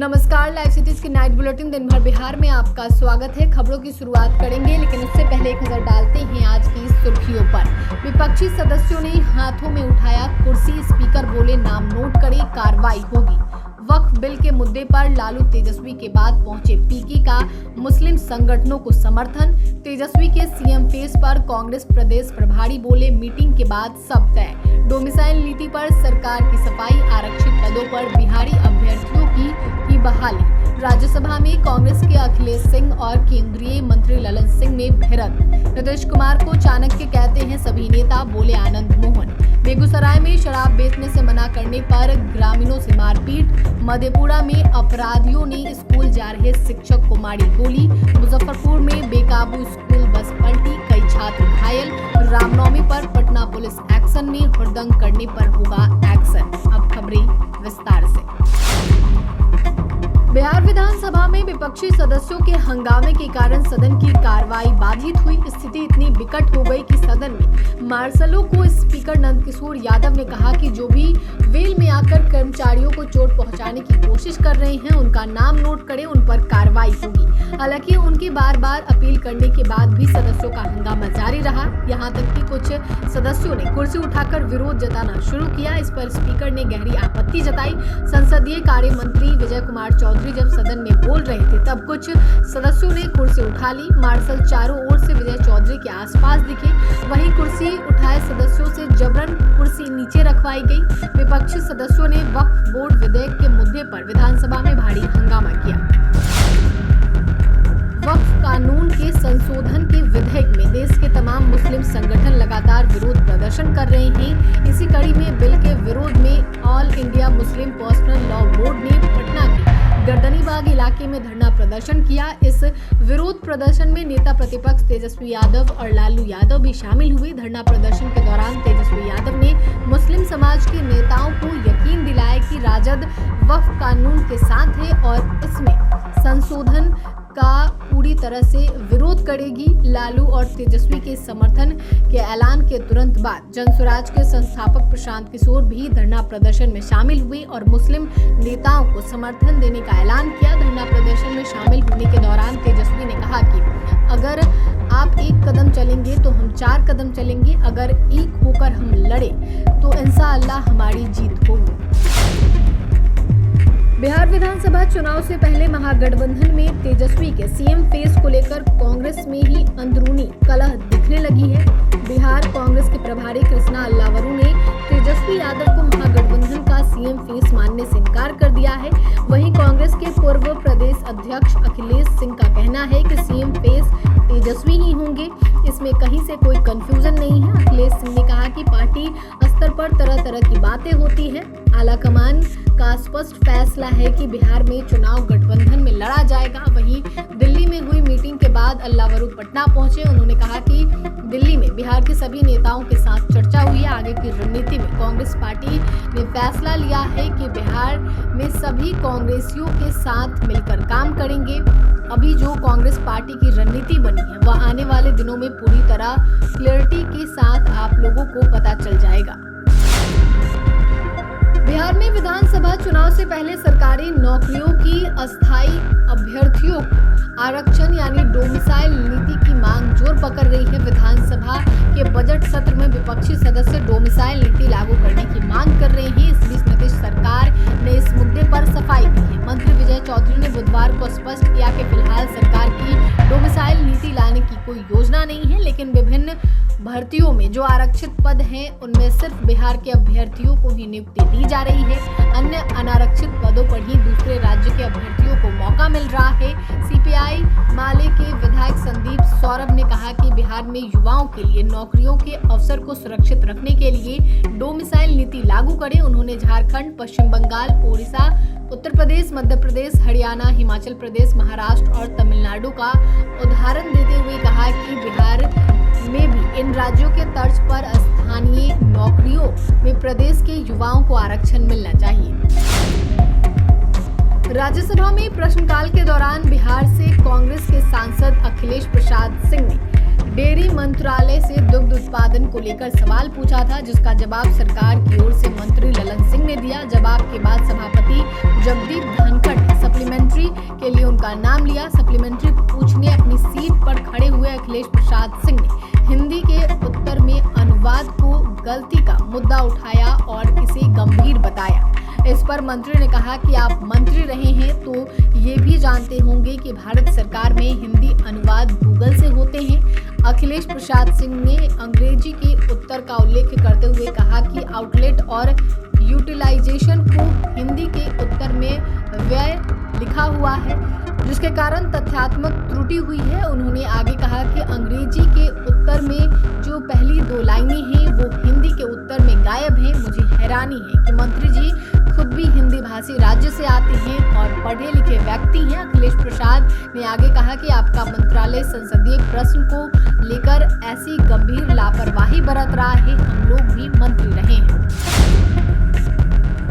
नमस्कार, live cities की night bulletin दिन भर बिहार में आपका स्वागत है। खबरों की शुरुआत करेंगे, लेकिन उससे पहले एक नजर डालते हैं आज की सुर्खियों पर। विपक्षी सदस्यों ने हाथों में उठाया कुर्सी, स्पीकर बोले नाम नोट करे, कार्रवाई होगी। वक्फ बिल के मुद्दे पर लालू तेजस्वी के बाद पहुंचे पीके का मुस्लिम संगठनों को समर्थन। तेजस्वी के सीएम फेस पर कांग्रेस प्रदेश प्रभारी बोले मीटिंग के बाद सब तय। डोमिसाइल नीति पर सरकार की सफाई, आरक्षित पदों पर बिहारी अभ्यर्थियों की बहाली। राज्यसभा में कांग्रेस के अखिलेश सिंह और केंद्रीय मंत्री ललन सिंह में भिड़ंत। नीतीश कुमार को चाणक्य कहते हैं सभी नेता, बोले आनंद मोहन। बेगूसराय में शराब बेचने से मना करने पर ग्रामीणों से मारपीट। मधेपुरा में अपराधियों ने स्कूल जा रहे शिक्षक को मारी गोली। मुजफ्फरपुर में बेकाबू स्कूल बस पलटी, कई छात्र घायल। रामनवमी पर पटना पुलिस एक्शन में, हुड़दंग करने पर होगा एक्शन। अब खबरें विस्तार से। बिहार विधानसभा में विपक्षी सदस्यों के हंगामे के कारण सदन की कार्रवाई बाधित हुई। स्थिति इतनी विकट हो गई कि सदन में मार्शलों को स्पीकर नंदकिशोर यादव ने कहा कि जो भी वेल में आकर कर्मचारियों को चोट पहुंचाने की कोशिश कर रहे हैं उनका नाम नोट करें, उन पर कार्रवाई होगी। हालांकि उनकी बार बार अपील करने के बाद भी सदस्यों का हंगामा जारी रहा। यहाँ तक कि कुछ सदस्यों ने कुर्सी उठाकर विरोध जताना शुरू किया। इस पर स्पीकर ने गहरी आपत्ति जताई। संसदीय कार्य मंत्री विजय कुमार चौधरी जब सदन में बोल रहे थे तब कुछ सदस्यों ने कुर्सी उठा ली। मार्शल चारों ओर से विजय चौधरी के आसपास दिखे। वहीं कुर्सी उठाए सदस्यों से जबरन कुर्सी नीचे रखवाई गई। विपक्षी सदस्यों ने वक्फ बोर्ड विधेयक के मुद्दे पर विधानसभा में भारी हंगामा किया। वक्फ कानून के संशोधन के विधेयक में देश के तमाम मुस्लिम संगठन लगातार विरोध प्रदर्शन कर रहे हैं। इसी कड़ी में बिल के विरोध में all India Muslim personal law board ने पटना के गर्दनीबाग इलाके में धरना प्रदर्शन किया। इस विरोध प्रदर्शन में नेता प्रतिपक्ष तेजस्वी यादव और लालू यादव भी शामिल हुए। धरना प्रदर्शन के दौरान तेजस्वी यादव ने मुस्लिम समाज के नेताओं को यकीन दिलाया कि राजद वक्फ कानून के साथ है और इसमें संशोधन का पूरी तरह से विरोध करेगी। लालू और तेजस्वी के समर्थन के ऐलान के तुरंत बाद जनसुराज के संस्थापक प्रशांत किशोर भी धरना प्रदर्शन में शामिल हुए और मुस्लिम नेताओं को समर्थन देने का ऐलान किया। धरना प्रदर्शन में शामिल होने के दौरान तेजस्वी ने कहा कि अगर आप एक कदम चलेंगे तो हम 4 कदम चलेंगे, अगर एक होकर हम लड़े तो इंशाअल्लाह हमारी जीत होगी। बिहार विधानसभा चुनाव से पहले महागठबंधन में तेजस्वी के सीएम फेस को लेकर कांग्रेस में ही अंदरूनी कलह दिखने लगी है। बिहार कांग्रेस के प्रभारी कृष्णा अल्लावरू ने तेजस्वी यादव को महागठबंधन का सीएम फेस मानने से इनकार कर दिया है। वहीं कांग्रेस के पूर्व प्रदेश अध्यक्ष अखिलेश सिंह का कहना है कि सीएम फेस तेजस्वी ही होंगे, इसमें कहीं से कोई कंफ्यूजन नहीं है। अखिलेश सिंह ने कहा कि पार्टी स्तर पर तरह तरह की बातें होती है। आलाकमान का स्पष्ट फैसला है कि बिहार में चुनाव गठबंधन में लड़ा जाएगा। वहीं दिल्ली में हुई मीटिंग के बाद अल्लावरू पटना पहुंचे। उन्होंने कहा कि दिल्ली में बिहार के सभी नेताओं के साथ चर्चा हुई है। आगे की रणनीति में कांग्रेस पार्टी ने फैसला लिया है कि बिहार में सभी कांग्रेसियों के साथ मिलकर काम करेंगे। अभी जो कांग्रेस पार्टी की रणनीति बनी है वह आने वाले दिनों में पूरी तरह क्लियरिटी के साथ आप लोगों को पता चल जाएगा। बिहार में विधानसभा चुनाव से पहले सरकारी नौकरियों की अस्थायी अभ्यर्थियों आरक्षण यानी डोमिसाइल नीति की मांग जोर पकड़ रही है। विधानसभा के बजट सत्र में विपक्षी सदस्य डोमिसाइल नीति लागू करने की मांग कर रहे हैं। इस बीच नीतीश सरकार ने इस मुद्दे पर सफाई दी है। मंत्री विजय चौधरी ने बुधवार को स्पष्ट किया कि फिलहाल सरकार की डोमिसाइल नीति लाने की कोई योजना नहीं है, लेकिन विभिन्न भर्तियों में जो आरक्षित पद हैं उनमें सिर्फ बिहार के अभ्यर्थियों को ही नियुक्ति दी जा रही है। अन्य अनारक्षित पदों पर ही दूसरे राज्य के अभ्यर्थियों को मौका मिल रहा है। सीपीआई माले के विधायक संदीप सौरभ ने कहा कि बिहार में युवाओं के लिए नौकरियों के अवसर को सुरक्षित रखने के लिए डोमिसाइल नीति लागू करें। उन्होंने झारखंड, पश्चिम बंगाल, ओडिशा, उत्तर प्रदेश, मध्य प्रदेश, हरियाणा, हिमाचल प्रदेश, महाराष्ट्र और तमिलनाडु का उदाहरण देते हुए कहा कि बिहार में भी इन राज्यों के तर्ज पर स्थानीय नौकरियों में प्रदेश के युवाओं को आरक्षण मिलना चाहिए। राज्यसभा में प्रश्नकाल के दौरान बिहार से कांग्रेस के सांसद अखिलेश प्रसाद सिंह ने डेयरी मंत्रालय से दुग्ध उत्पादन को लेकर सवाल पूछा था, जिसका जवाब सरकार की ओर से मंत्री ललन सिंह ने दिया। जवाब के बाद सभापति जगदीप धनखड़ ने सप्लीमेंट्री के लिए उनका नाम लिया। सप्लीमेंट्री पूछने अपनी सीट पर खड़े हुए अखिलेश प्रसाद सिंह ने हिंदी के उत्तर में अनुवाद को गलती का मुद्दा उठाया और इसे गंभीर बताया। इस पर मंत्री ने कहा कि आप मंत्री रहे हैं तो ये भी जानते होंगे कि भारत सरकार में हिंदी अनुवाद गूगल से होते हैं। अखिलेश प्रसाद सिंह ने अंग्रेजी के उत्तर का उल्लेख करते हुए कहा कि आउटलेट और यूटिलाइजेशन को हिंदी के उत्तर में व्यय लिखा हुआ है, जिसके कारण तथ्यात्मक त्रुटि हुई है। उन्होंने आगे कहा कि अंग्रेजी के उत्तर में जो पहली 2 लाइनें हैं वो हिंदी के उत्तर में गायब हैं। मुझे हैरानी है कि मंत्री जी खुद भी हिंदी भाषी राज्य से आते हैं और पढ़े लिखे व्यक्ति हैं। अखिलेश प्रसाद ने आगे कहा कि आपका मंत्रालय संसदीय प्रश्न को लेकर ऐसी गंभीर लापरवाही बरत रहा है। हम लोग भी मंत्री रहे हैं।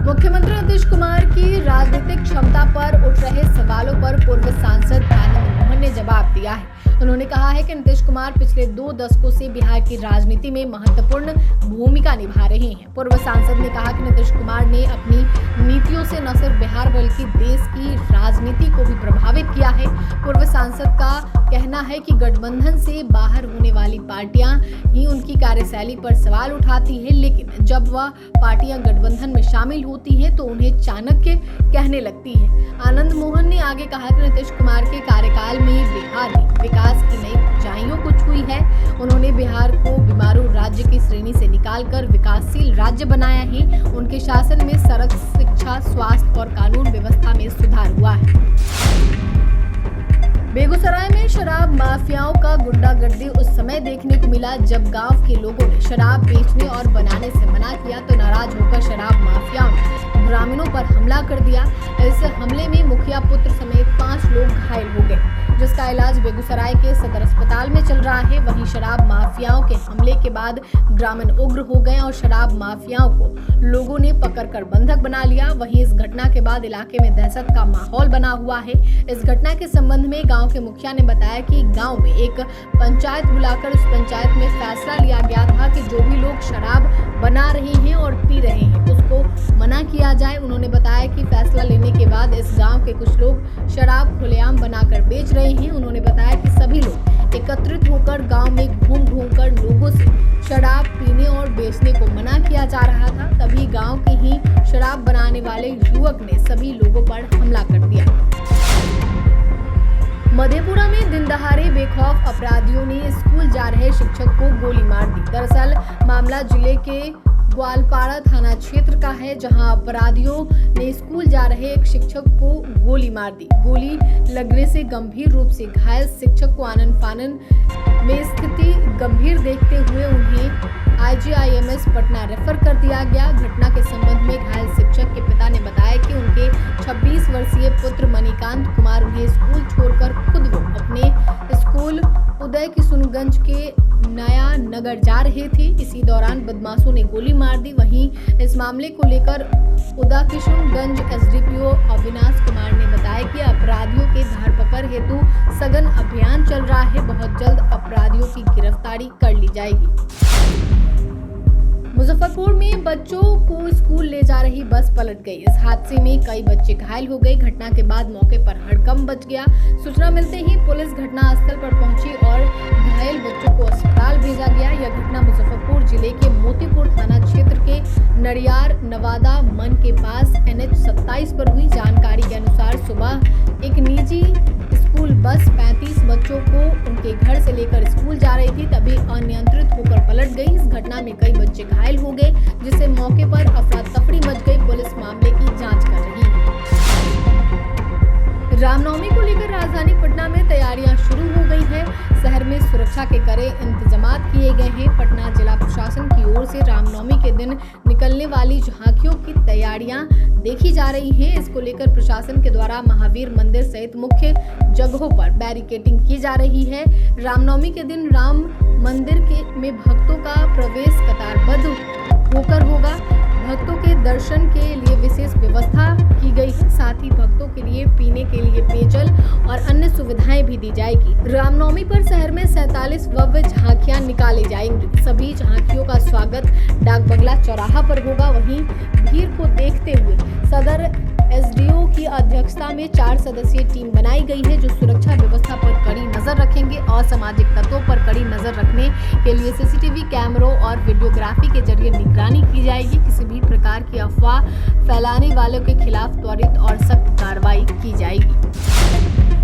मुख्यमंत्री नीतीश कुमार की राजनीतिक क्षमता पर उठ रहे सवालों पर पूर्व सांसद आनंद मोहन ने जवाब दिया है। उन्होंने कहा है कि नीतीश कुमार पिछले 2 दशकों से बिहार की राजनीति में महत्वपूर्ण भूमिका निभा रहे हैं। पूर्व सांसद ने कहा कि नीतीश कुमार ने अपनी नीतियों से न सिर्फ बिहार बल्कि देश की राजनीति को भी प्रभावित किया है। पूर्व सांसद का कहना है कि गठबंधन से बाहर होने वाली पार्टियां ही उनकी कार्यशैली पर सवाल उठाती है, लेकिन जब वह पार्टियां गठबंधन में शामिल होती हैं तो उन्हें चाणक्य कहने लगती है। आनंद मोहन ने आगे कहा कि नीतीश कुमार के कार्यकाल में बिहार ने विकास की नई ऊंचाइयों को छुई है। उन्होंने बिहार को बीमारू राज्य की श्रेणी से निकालकर विकासशील राज्य बनाया है। उनके शासन में सड़क, शिक्षा, स्वास्थ्य और कानून व्यवस्था में सुधार हुआ है। बेगूसराय में शराब माफियाओं का गुंडागर्दी उस समय देखने को मिला जब गांव के लोगों ने शराब बेचने और बनाने से मना किया तो नाराज होकर शराब माफियाओं ने ग्रामीणों पर हमला कर दिया। इस हमले में मुखिया पुत्र समेत 5 लोग घायल हो गए, जिसका इलाज बेगूसराय के सदर अस्पताल में चल रहा है। वहीं शराब माफियाओं के हमले के बाद ग्रामीण उग्र हो गए और शराब माफियाओं को लोगों ने पकड़कर बंधक बना लिया। वहीं इस घटना के बाद इलाके में दहशत का माहौल बना हुआ है। इस घटना के संबंध में गांव के मुखिया ने बताया कि गांव में एक पंचायत बुलाकर उस पंचायत में फैसला लिया गया था कि जो भी लोग शराब बना रहे हैं और पी रहे हैं उसको मना किया जाए। उन्होंने बताया कि फैसला लेने के बाद इस गांव के कुछ लोग शराब खुलेआम बनाकर बेच रहे हैं। उन्होंने बताया कि सभी लोग एकत्रित होकर गांव में घूम कर लोगों से शराब पीने और बेचने को मना किया जा रहा था। तभी गांव के ही शराब बनाने वाले युवक ने सभी लोगों पर हमला कर दिया। मधेपुरा में दिन दहाड़े बेखौफ अपराधियों ने स्कूल जा रहे शिक्षक को गोली मार दी। दरअसल मामला जिले के ग्वालपाड़ा थाना क्षेत्र का है, जहां अपराधियों ने स्कूल जा रहे एक शिक्षक को गोली मार दी। गोली लगने से गंभीर रूप से घायल शिक्षक को आनन फानन में स्थिति गंभीर देखते हुए उन्हें IGIMS पटना रेफर कर दिया गया। घटना के संबंध में घायल शिक्षक के पिता ने बताया कि उनके 26 वर्षीय पुत्र मणिकांत कुमार उन्हें स्कूल छोड़कर खुद वो अपने स्कूल उदय किशुनगंज के नया नगर जा रहे थे। इसी दौरान बदमाशों ने गोली मार दी। वहीं इस मामले को लेकर उदय किशुनगंज SDPO अविनाश कुमार ने बताया कि अपराधियों के धरपकड़ हेतु सघन अभियान चल रहा है। बहुत जल्द अपराधियों की गिरफ्तारी कर ली जाएगी। मुजफ्फरपुर में बच्चों को स्कूल ले जा रही बस पलट गई। इस हादसे में कई बच्चे घायल हो गए। घटना के बाद मौके पर हड़कंप मच गया। सूचना मिलते ही पुलिस घटनास्थल पर पहुंची और घायल बच्चों को अस्पताल भेजा गया। यह घटना मुजफ्फरपुर जिले के मोतीपुर थाना क्षेत्र के नड़ियार नवादा मन के पास NH 27 पर हुई। जानकारी के अनुसार सुबह एक निजी स्कूल बस 35 बच्चों को उनके घर से लेकर स्कूल जा रही थी, तभी अनियंत्रित होकर पलट गई। इस घटना में कई बच्चे घायल हो गए, जिससे मौके पर अफरा तफरी मच गई। पुलिस मामले की जांच कर रही है। रामनवमी को लेकर राजधानी पटना में तैयारियां शुरू हो गई है। शहर में सुरक्षा के कड़े इंतजाम किए गए हैं। पटना जिला प्रशासन की ओर से रामनवमी के दिन निकलने वाली झांकियों की तैयारियां देखी जा रही हैं। इसको लेकर प्रशासन के द्वारा महावीर मंदिर सहित मुख्य जगहों पर बैरिकेडिंग की जा रही है। रामनवमी के दिन राम मंदिर में भक्तों का प्रवेश कतारबद्ध होकर होगा। भक्तों के दर्शन के लिए विशेष व्यवस्था की गई है। साथ साथ ही भक्तों के लिए पीने के लिए पेयजल और अन्य सुविधाएं भी दी जाएगी। रामनवमी पर शहर में 47 भव्य झांकियां निकाली जाएंगी। सभी झांकियों का स्वागत डाक बंगला चौराहा पर होगा। वहीं भीड़ को देखते हुए सदर एसडीओ की अध्यक्षता में 4 सदस्यीय टीम बनाई गई है, जो सुरक्षा व्यवस्था पर कड़ी नजर रखेंगे। असामाजिक तत्वों पर कड़ी नजर रखने के लिए सीसीटीवी कैमरों और वीडियोग्राफी के जरिए निगरानी की जाएगी। किसी भी प्रकार की अफवाह फैलाने वालों के खिलाफ त्वरित और सख्त कार्रवाई की जाएगी।